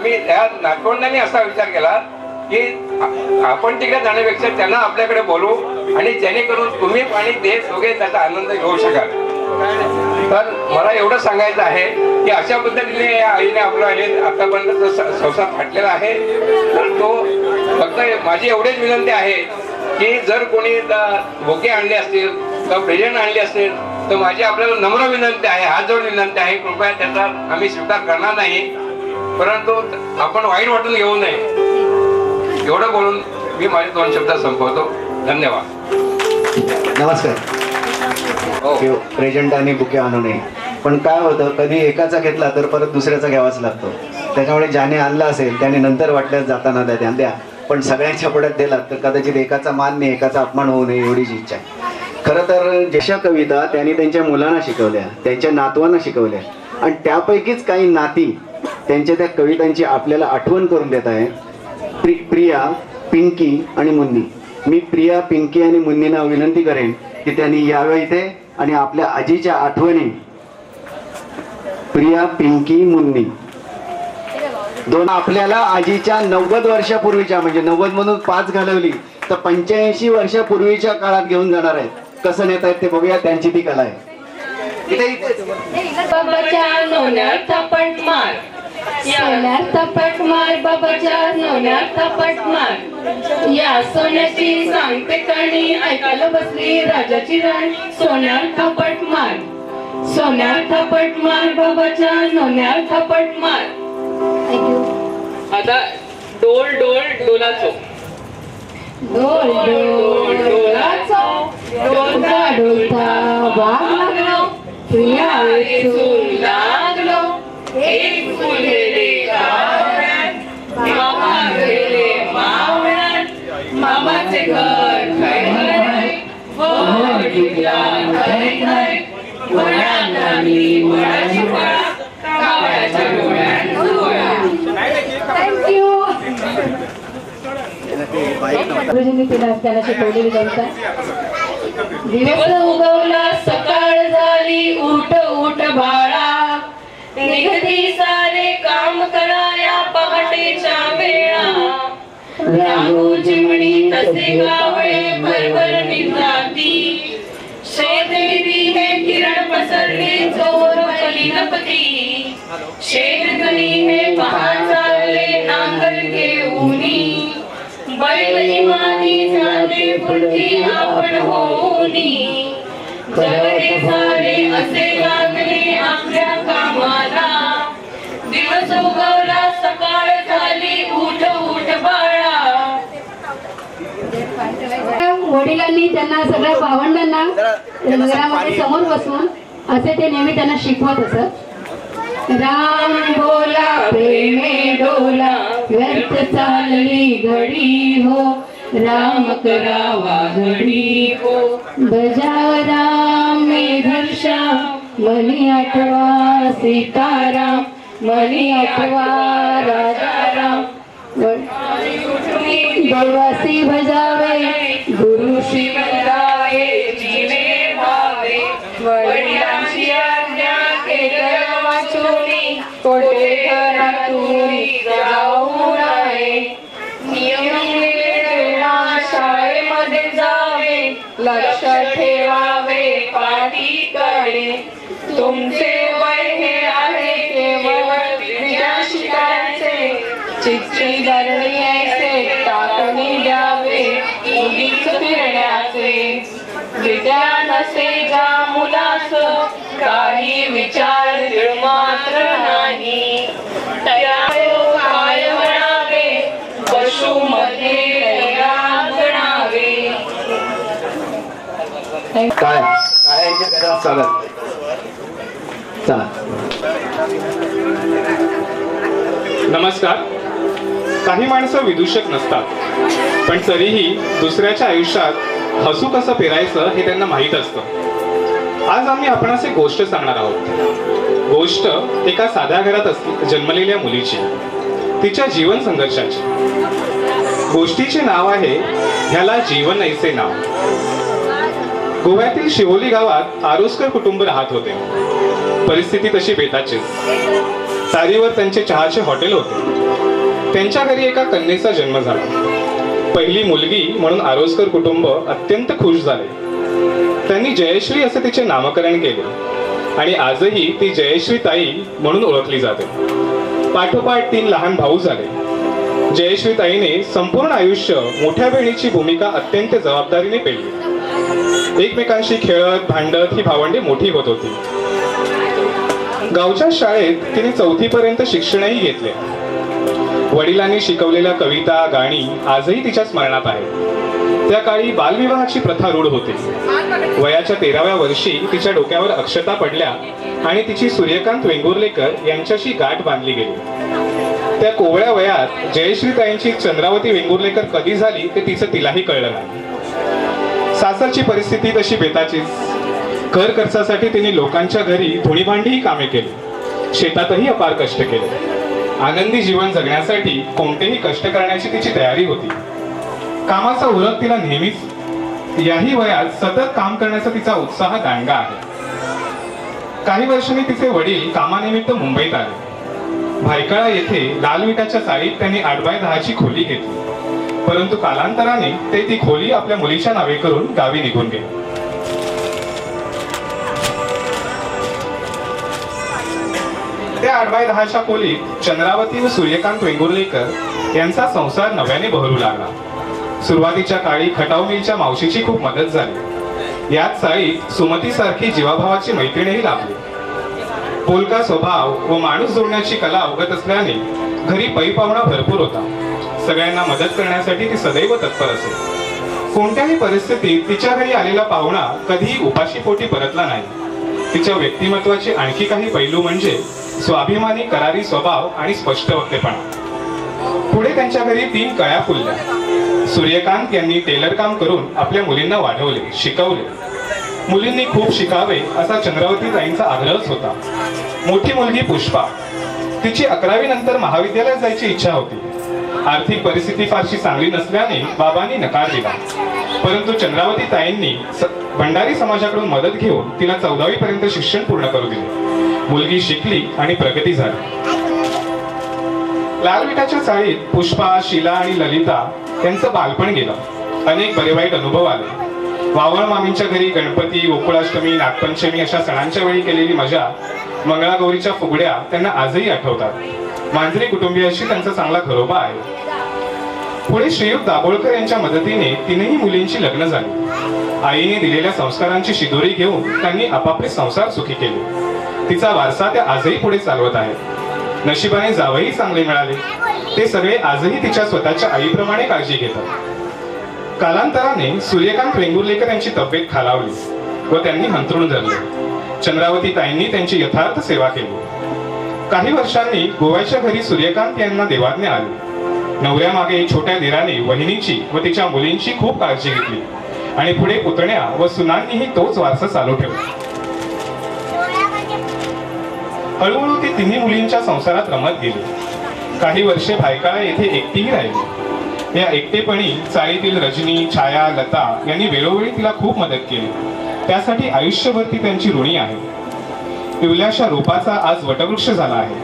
आम्ही त्या नातवंडांनी असा विचार केला की आपण तिकडे जाण्यापेक्षा त्यांना आपल्याकडे बोलवू आणि जेणेकरून तुम्ही आणि ते दोघे त्याचा आनंद घेऊ शकाल. तर मला एवढं सांगायचं आहे की अशा पद्धतीने या आईने आपला हे आतापर्यंत संसार फाटलेला आहे. तर तो फक्त माझी एवढीच विनंती आहे की जर कोणी बोके आणले असतील किंवा प्रेझेंट आणले असतील तर माझी आपल्याला नम्र विनंती आहे, हात जोडून विनंती आहे, कृपया त्याचा आम्ही स्वीकार करणार नाही, परंतु आपण वाईट वाटून घेऊ नये. एवढं बोलून मी माझे 2 शब्द संपवतो. धन्यवाद. नमस्कार. प्रेझेंट आणि बुके आणू नये, पण काय होतं कधी एकाचा घेतला तर परत दुसऱ्याचा घ्यावाच लागतो. त्याच्यामुळे ज्याने आणला असेल त्याने नंतर वाटल्यास जाताना द्या, पण सगळ्यांच्या पुढ्यात दिलात तर कदाचित एकाचा मान नाही, एकाचा अपमान होऊ नये एवढीच इच्छा आहे. खरं तर जशा कविता त्यांनी त्यांच्या मुलांना शिकवल्या, त्यांच्या नातवांना शिकवल्या, आणि त्यापैकीच काही नाती त्यांच्या त्या कवितांची आपल्याला आठवण करून देत आहे. प्रिया, पिंकी आणि मुन्नी. मी प्रिया, पिंकी आणि मुन्नींना विनंती करेन की त्यांनी यावं इथे आणि आपल्या आजीच्या आठवणी. प्रिया, पिंकी, मुन्नी दोन आपल्याला आजीच्या 90 वर्षापूर्वीच्या, म्हणजे 90 म्हणून 5 घालवली तर 85 वर्षापूर्वीच्या काळात घेऊन जाणार आहेत. कसं नेत आहेत ते बघूया, त्यांची ती कला आहे. बाबाच्या नवण्यात थापट मार, सोन्यात थापट मार, बाबाच्या नवण्यात थापट मार. या सोन्याची सांगते कहाणी ऐकायला बसली राजाची राणी. सोन्यात थापट मार, सोन्यात थापट मार, बाबाच्या नवण्यात थापट मार. आता डोल डोल डोलाचो, डोल डोल डोलाचो, डोलता डोलता वाघ लागलो, प्रिया वेचून लागलो. एक फुलेले गावरान, मामा गेले मावळात, मामाचे घर खैर वडिला खैर, वडांनी वडाची फळा, कावळ्याच्या डोळ्यात डोळा. थँक्यू. गुरुजींनी त्याला शिकवलेली कविता. दिवस उगवला सकाळ झाली, उठ उठ बाळा, निघती सारे काम कराया पहाटेच्या वेळा. राहू चिमणी तसे गावळे भरभर निघाती, शेतगती हे किरण पसरले चोर कलिनपती. शेतगणी हे पहा चालले नांगर घेऊनी, बैल इमानी झाले पुढची आपण होऊनी. जगते सारे असे लागले आपल्या कामाला, दिवस उगवला सकाळ झाली, उठ उठ बाळा. वडिलांनी त्यांना सगळ्या भावंडांना घरामध्ये समोर बसून असे ते नेहमी त्यांना शिकवत असत. राम बोला प्रेमे डोला, व्यर्थ चालली घडी हो, राम करावा घडी हो. बजाव राम मेघर्षा, मनी आठवा सीताराम, मनी आठवा राजाराम. देवासी भजावे गुरु शिवराये, जीवे भावे वडिलांची आज्ञा केलं वाचुनी, कोठे घरातून जाऊ नये. नियम शाळेमध्ये जावे, लक्ष ठेवावे पाठीकडे. तुमचे वय हे आहे केवळ विद्या शिकायचे, चिठ्ठी धरणी ऐसे टाकणी द्यावे उगीच फिरण्याचे. विद्या नसे ज्या मुलास काही विचार मात्र नाही, त्या काय म्हणावे पशुमध्ये गणावे. काय चालत चला. नमस्कार. काही माणसं विदूषक नसतात, पण तरीही दुसऱ्याच्या आयुष्यात हसू कसं पेरायचं हे त्यांना माहीत असतं. आज आम्ही आपणास एक गोष्ट सांगणार आहोत. गोष्ट एका साध्या घरात जन्मलेल्या मुलीची, तिच्या जीवन संघर्षाची. गोष्टीचे नाव आहे ह्याला जीवन ऐसे नाव. गोव्यातील शिवोली गावात आरोस्कर कुटुंब राहत होते. परिस्थिती तशी बेताचीच. चारीवर त्यांचे चहाचे हॉटेल होते. त्यांच्या घरी एका कन्येचा जन्म झाला. पहिली मुलगी म्हणून आरोजकर कुटुंब अत्यंत खुश झाले. त्यांनी जयश्री असे तिचे नामकरण केले आणि आजही ती जयश्री ताई म्हणून ओळखली जाते. पाठोपाठ 3 लहान भाऊ झाले. जयश्री ताईने संपूर्ण आयुष्य मोठ्या बहिणीची भूमिका अत्यंत जबाबदारीने पेलली. एकमेकांशी खेळत भांडत ही भावंडे मोठी होत होती. गावच्या शाळेत तिने 4थी पर्यंत शिक्षणही घेतले. वडिलांनी शिकवलेल्या कविता गाणी आजही तिच्या स्मरणात आहेत. त्या काळी बालविवाहाची प्रथा रूढ होती. वयाच्या 13व्या वर्षी तिच्या डोक्यावर अक्षता पडल्या आणि तिची सूर्यकांत वेंगुर्लेकर यांच्याशी गाठ बांधली गेली. त्या कोवळ्या वयात जयश्रीताईंची चंद्रावती वेंगुर्लेकर कधी झाली ते तिलाही कळलं नाही. सासरची परिस्थिती तशी बेताचीच. घर खर्चासाठी तिने लोकांच्या घरी धुणी भांडीही कामे केली. शेतातही अपार कष्ट केले. आनंदी जीवन जगण्यासाठी कोणतेही कष्ट करण्याची तिची तयारी होती. कामाचा उरक तिला नेहमीच. याही वयात सतत काम करण्याचा तिचा उत्साह दांडगा आहे. काही वर्षांनी तिचे वडील कामानिमित्त मुंबईत आले. भायखळा येथे लाल विटाच्या चाळीत त्यांनी 8x10ची खोली घेतली. परंतु कालांतराने ते ती खोली आपल्या मुलीच्या नावे करून गावी निघून गेले. त्या 8x10च्या खोलीत चंद्रावती व सूर्यकांत वेंगुर्लेकर यांचा संसार नव्याने बहरू लागला. सुरुवातीच्या काळी खटाव मिलच्या मावशीची खूप मदत झाली. याच चाळीत सुमतीसारखी जीवाभावाची मैत्रिणीही लाभली. बोलका स्वभाव व माणूस जोडण्याची कला अवगत असल्याने घरी पै-पाहुणा भरपूर होता. सगळ्यांना मदत करण्यासाठी ती सदैव तत्पर असे. कोणत्याही परिस्थितीत तिच्या घरी आलेला पाहुणा कधीही उपाशी पोटी परतला नाही. तिच्या व्यक्तिमत्वाचे आणखी काही पैलू म्हणजे स्वाभिमानी करारी स्वभाव आणि स्पष्ट वक्तेपणा. पुढे त्यांच्या घरी 3 कळ्या फुलल्या. सूर्यकांत यांनी टेलर काम करून आपल्या मुलींना वाढवले, शिकवले. मुलींनी खूप शिकावे असा चंद्रावती ताईंचा आग्रहच होता. मोठी मुलगी पुष्पा, तिची 11वी नंतर महाविद्यालयात जायची इच्छा होती. आर्थिक परिस्थिती फारशी चांगली नसल्याने बाबांनी नकार दिला. परंतु चंद्रावती ताईंनी भंडारी समाजाकडून मदत घेऊन तिला 14वी पर्यंत शिक्षण पूर्ण करू दिले. मुलगी शिकली आणि प्रगती झाली. लाल विटाच्या चाळीत पुष्पा, शीला आणि ललिता यांचं बालपण गेलं. अनेक बरे वाईट अनुभव आले. वावळ मामींच्या घरी गणपती, गोकुळाष्टमी, नागपंचमी अशा सणांच्या वेळी केलेली मजा, मंगळागौरीच्या फुगड्या त्यांना आजही आठवतात. मांजरी कुटुंबियाशी त्यांचा चांगला घरोबा आहे. पुढे श्रीयुत दाभोळकर यांच्या मदतीने 3ही मुलींची लग्न झाली. आईने दिलेल्या संस्कारांची शिदोरी घेऊन त्यांनी आपापले संसार सुखी केले. तिचा वारसा त्या आजही पुढे चालवत आहेत. नशिबाने जावई चांगले मिळाले. ते सगळे आजही तिच्या स्वतःच्या आईप्रमाणे काळजी घेतात. कालांतराने सूर्यकांत वेंगुर्लेकर यांची तब्येत खालावली व त्यांनी अंथरूण धरले. चंद्रावती ताईंनी त्यांची यथार्थ सेवा केली. काही वर्षांनी गोव्याच्या घरी सूर्यकांत यांना देवाज्ञा आली. नवऱ्यामागे छोट्या दिराने वहिनीची व तिच्या मुलींची खूप काळजी घेतली आणि पुढे पुतण्या व सुनांनीही तोच वारसा चालू ठेवला. हळूहळू ती 3ही मुलींच्या संसारात रमत गेली. काही वर्षे भायखळा येथे एकटीही राहिली. या एकटेपणी चाळीतील रजनी, छाया, लता यांनी वेळोवेळी तिला खूप मदत केली. त्यासाठी आयुष्यभर ती त्यांची ऋणी आहे. पिवल्याशा रूपाचा आज वटवृक्ष झाला आहे.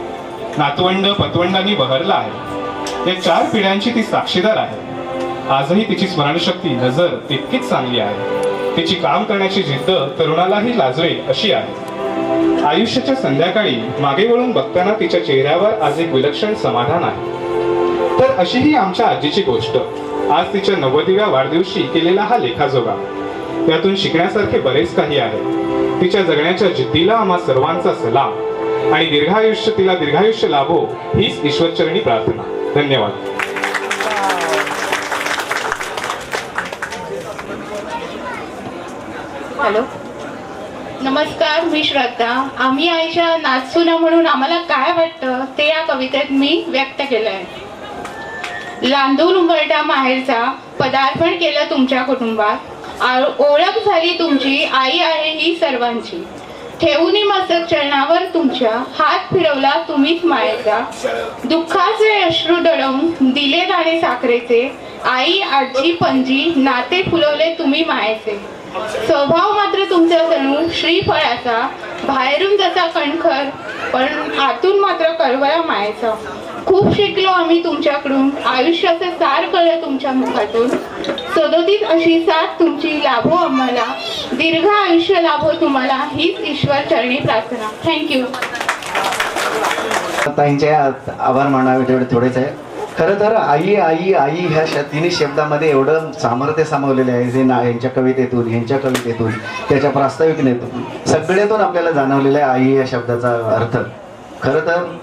नातवंड पतवंडांनी बहरला आहे. या 4 पिढ्यांची ती साक्षीदार आहे. आजही तिची स्मरणशक्ती, नजर तितकीच चांगली आहे. तिची काम करण्याची जिद्द तरुणालाही लाजवेल अशी आहे. आयुष्याच्या संध्याकाळी मागे वळून बघताना तिच्या चेहऱ्यावर आज एक विलक्षण समाधान आहे. तर अशी ही आमच्या आजीची गोष्ट. आज तिच्या 90व्या वाढदिवशी केलेला हा लेखाजोगा. यातून शिकण्यासारखे बरेच काही आहे. तिच्या जगण्याच्या जिद्दीला आम्हा सर्वांचा सलाम आणि तिला दीर्घायुष्य लाभो हीच ईश्वरचरणी प्रार्थना. धन्यवाद. हॅलो, नमस्कार, मी श्रद्धा. आम्ही आईच्या नाचसुना म्हणून आम्हाला काय वाटतं ते या कवितेत मी व्यक्त केलं आहे. लांदून उंबरठा माहेरचा, पदार्पण केलं तुमच्या कुटुंबात. ओळख झाली तुमची, आई आहे ही सर्वांची. ठेवूनी मस्तक चरणावर तुमच्या, हात फिरवला तुम्हीच मायेचा. दुःखाचे अश्रू दळवून दिले दाणे साखरेचे. आई, आजी, पणजी नाते फुलवले तुम्ही मायेचे. स्वभाव मात्र तुमचा जणू श्रीफळाचा. बाहेरून जसा कणखर पण आतून मात्र कळवळा मायेचा. खूप शिकलो आम्ही तुमच्याकडून, आयुष्याचे सार कळले तुमच्या मुखातून. सदोदित अशी साथ तुमची लाभो आम्हाला, दीर्घ आयुष्य लाभो तुम्हाला, हीच ईश्वर चरणी प्रार्थना. थँक्यू. ताईंचे आभार मानावे तेवढे थोडेच आहे. खरं तर आई आई आई ह्या तिन्ही शब्दामध्ये एवढं सामर्थ्य सामावलेले आहे, जे यांच्या कवितेतून, ह्यांच्या कवितेतून, त्याच्या प्रास्ताविकतेतून सगळ्यातून आपल्याला जाणवलेला आहे आई या शब्दाचा अर्थ. खरं तर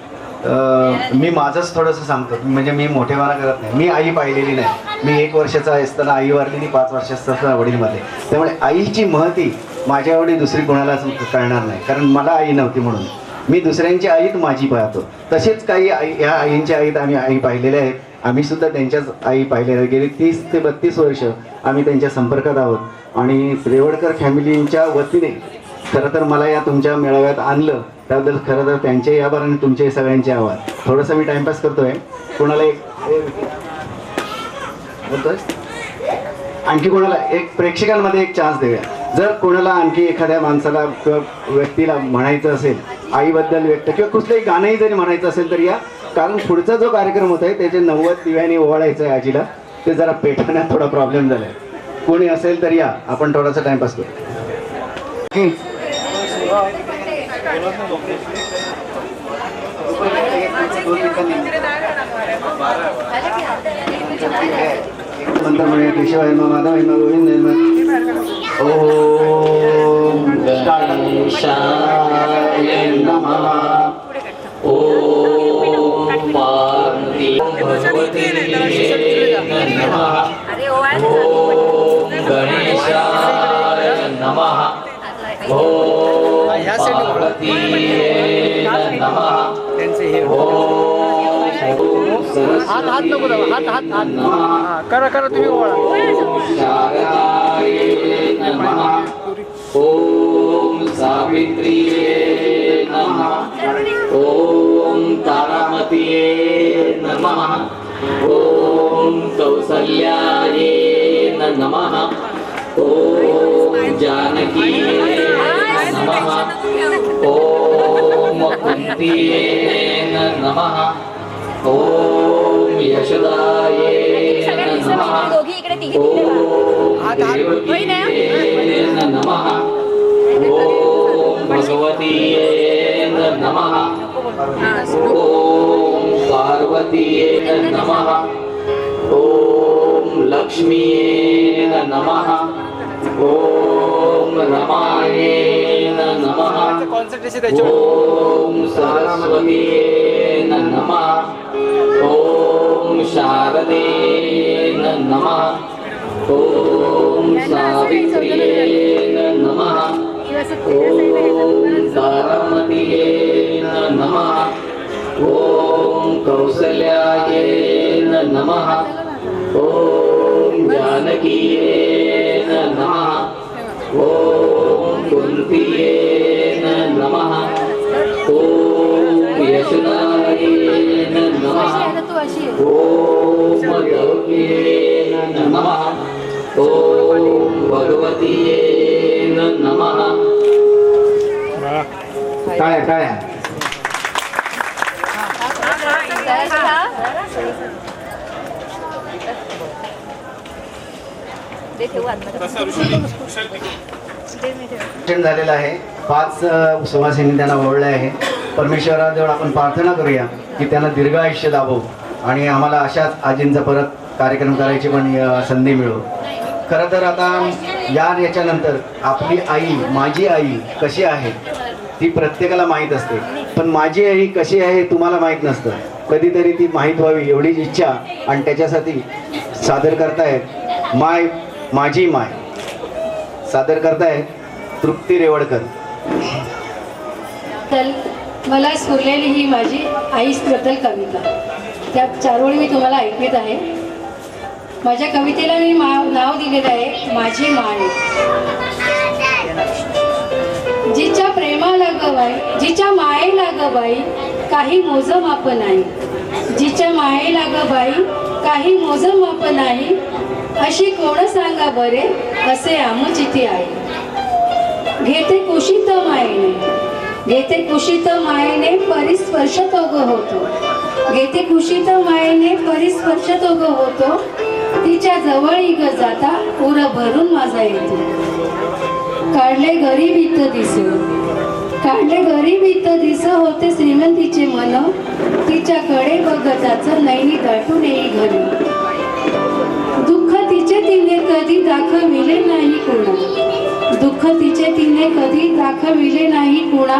मी माझंच थोडंसं सांगतो, म्हणजे मी मोठेपणा करत नाही. मी आई पाहिलेली नाही. मी 1 वर्षाचा असताना आई वारलेली, 5 वर्षाचा असताना वडील मध्ये. त्यामुळे आईची महती माझ्या एवढी दुसरी कोणालाच कळणार नाही, कारण मला आई नव्हती म्हणून. मी दुसऱ्यांची आईत माझी पाहतो. तसेच काही आई, ह्या आईंच्या आईत आम्ही आई पाहिलेल्या आहेत. आम्ही सुद्धा त्यांच्याच आई पाहिलेल्या. गेली 30 ते 32 वर्ष आम्ही त्यांच्या संपर्कात आहोत. आणि रेवडकर फॅमिलीच्या वतीने खरं तर मला या तुमच्या मेळाव्यात आणलं, त्याबद्दल खरं तर त्यांचे आभार आणि तुमचे सगळ्यांचे आभार. थोडंसं मी टाइमपास करतोय. कोणाला बोलतोय आणखी कोणाला एक प्रेक्षकांमध्ये एक चान्स देऊया. जर कोणाला आणखी एखाद्या माणसाला किंवा व्यक्तीला म्हणायचं असेल आईबद्दल व्यक्त, किंवा कुठलंही गाणंही जरी म्हणायचं असेल तर या, कारण पुढचा जो कार्यक्रम होत आहे त्याचे 90 दिव्याने ओवाळायचं आहे आजीला. ते जरा पेटवण्यात थोडा प्रॉब्लेम झालाय. कोणी असेल तर या, आपण थोडासा टाइमपास करू. मंत्र म्हणे केशवाय माधवाय गोविंद ओम गणेशाय नमः. ओम पार्वती भगवती नमः. ओम गणेशाय नमः. ओम पार्वती नमः. हात नको दाबा, हात करा तुम्ही ओळा. नमः. ओम सावित्रीये नमः. ओम तारामतीये नमः. ओम कौसल्याये नमः. ओम जानकीये नमः. ओम कुन्तीये नमः. ओम यशोदाये नमः. ओम देवकीये नमः. ओम भगवतीये नमः. ओम पार्वतीये नमः. ओम लक्ष्मीये नमः. ओम रमाये नमः. ओम सरस्वतीये नमः. ओम शारदे नमः. ओम सावित्रिये नमः. ओम तारामतीये नमः. ओम कौसल्याये नमः. ओम जानकीये नमः. ओम कुन्तीये नमः. ओम यशोदाये नमः. ओम देवकीये नमः. ओम भगवतीये नमः. काय झालेलं आहे. 5 सुवासिनी त्यांना ओळखले आहे. परमेश्वराजवळ आपण प्रार्थना करूया की त्यांना दीर्घ आयुष्य लाभो आणि आम्हाला अशाच आजींचा परत कार्यक्रम करायची पण संधी मिळो. खरं तर आता याच्यानंतर आपली आई, माझी आई कशी आहे ती प्रत्येकाला माहीत असते, पण माझी आई कशी आहे तुम्हाला माहीत नसतं. कधीतरी ती माहीत व्हावी एवढीच इच्छा, आणि त्याच्यासाठी सादर करतायत माझी माय सादर करतायत तृप्ती रेवडकर. तर मला स्फुरलेली ही माझी आईबद्दल कविता, त्या 4 ओळी मी तुम्हाला ऐकवीत आहे. माझ्या कवितेला मी नाव दिलेलं आहे माझी माय. जिच्या प्रेमाला गवाई, जिच्या मायेला गबाई काही मोजमाप नाही. जिच्या मायेला गबाई काही मोजमाप नाही. अशी कोण सांगा बरे असे आमुचिती आहे. घेते कुशीत मायेने, घेते कुशीत मायेने परिस्पर्श तो ग होतो. घेते कुशीत मायेने परिस्पर्श तो ग होतो, तिच्या जवळ ग जाता उर भरून माझा येतो. काढले गरीबीत दिस होते श्रीमंतीचे मन, तिच्याकडे बघताच नैनी दाटून येई घरी. दुःख तिचे तिने कधी दाखविले नाही कुणा,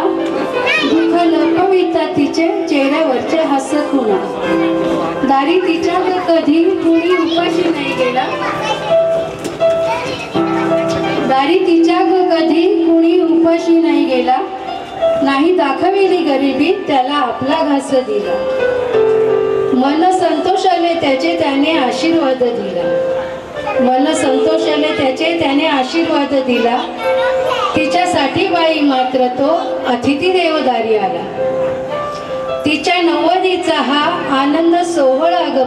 दुःख लपविता तिचे चेहऱ्यावरचे हास्य खुणा. दारी तिच्या कधी कुणी उपाशी नाही गेला, नाही दाखविली गरिबी त्याला आपला घास दिला. मन संतोषाले त्याचे त्याने आशीर्वाद दिला. तिच्यासाठी बाई मात्र तो अतिथी देवदारी आला. तिच्या नव्वदीचा हा आनंद सोहळा ग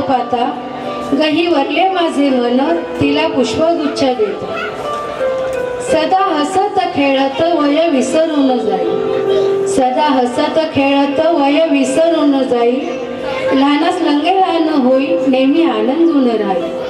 पाता, गही वरले माझे मन तिला पुष्पगुच्छ देत. सदा हसत खेळत वय विसरून जाई, लहानास लंगे लहान होई नेहमी आनंदून राही.